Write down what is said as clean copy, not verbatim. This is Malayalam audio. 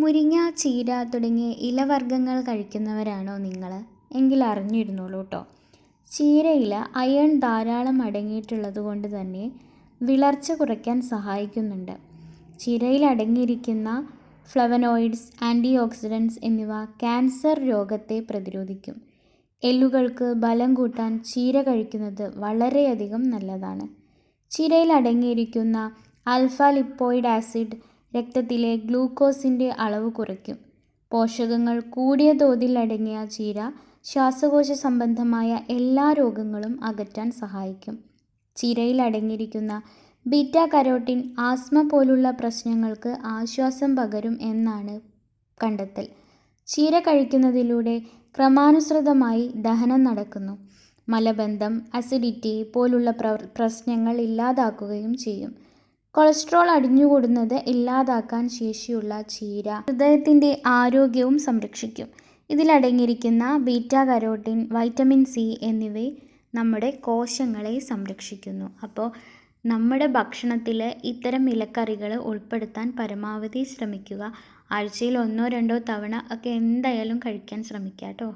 മുരിങ്ങ, ചീര തുടങ്ങിയ ഇലവർഗ്ഗങ്ങൾ കഴിക്കുന്നവരാണോ നിങ്ങൾ? എങ്കിൽ അറിഞ്ഞിരുന്നോളൂ കേട്ടോ. ചീരയിൽ അയൺ ധാരാളം അടങ്ങിയിട്ടുള്ളത് കൊണ്ട് തന്നെ വിളർച്ച കുറയ്ക്കാൻ സഹായിക്കുന്നുണ്ട്. ചീരയിൽ അടങ്ങിയിരിക്കുന്ന ഫ്ലവനോയിഡ്സ്, ആൻറ്റി ഓക്സിഡൻസ് എന്നിവ ക്യാൻസർ രോഗത്തെ പ്രതിരോധിക്കും. എല്ലുകൾക്ക് ബലം കൂട്ടാൻ ചീര കഴിക്കുന്നത് വളരെയധികം നല്ലതാണ്. ചീരയിൽ അടങ്ങിയിരിക്കുന്ന ആൽഫ ലിപ്പോയിഡ് ആസിഡ് രക്തത്തിലെ ഗ്ലൂക്കോസിൻ്റെ അളവ് കുറയ്ക്കും. പോഷകങ്ങൾ കൂടിയ തോതിൽ അടങ്ങിയ ചീര ശ്വാസകോശ സംബന്ധമായ എല്ലാ രോഗങ്ങളും അകറ്റാൻ സഹായിക്കും. ചീരയിൽ അടങ്ങിയിരിക്കുന്ന ബീറ്റ കരോട്ടിൻ ആസ്മ പോലുള്ള പ്രശ്നങ്ങൾക്ക് ആശ്വാസം പകരും എന്നാണ് കണ്ടെത്തൽ. ചീര കഴിക്കുന്നതിലൂടെ ക്രമാനുസൃതമായി ദഹനം നടക്കുന്നു. മലബന്ധം, അസിഡിറ്റി പോലുള്ള പ്രശ്നങ്ങൾ ഇല്ലാതാക്കുകയും ചെയ്യും. കൊളസ്ട്രോൾ അടിഞ്ഞുകൂടുന്നത് ഇല്ലാതാക്കാൻ ശേഷിയുള്ള ചീര ഹൃദയത്തിൻ്റെ ആരോഗ്യവും സംരക്ഷിക്കും. ഇതിലടങ്ങിയിരിക്കുന്ന ബീറ്റ കരോട്ടിൻ, വൈറ്റമിൻ സി എന്നിവ നമ്മുടെ കോശങ്ങളെ സംരക്ഷിക്കുന്നു. അപ്പോൾ നമ്മുടെ ഭക്ഷണത്തിൽ ഇത്തരം ഇലക്കറികൾ ഉൾപ്പെടുത്താൻ പരമാവധി ശ്രമിക്കുക. ആഴ്ചയിൽ 1-2 തവണ ഒക്കെ എന്തായാലും കഴിക്കാൻ ശ്രമിക്കുക കേട്ടോ.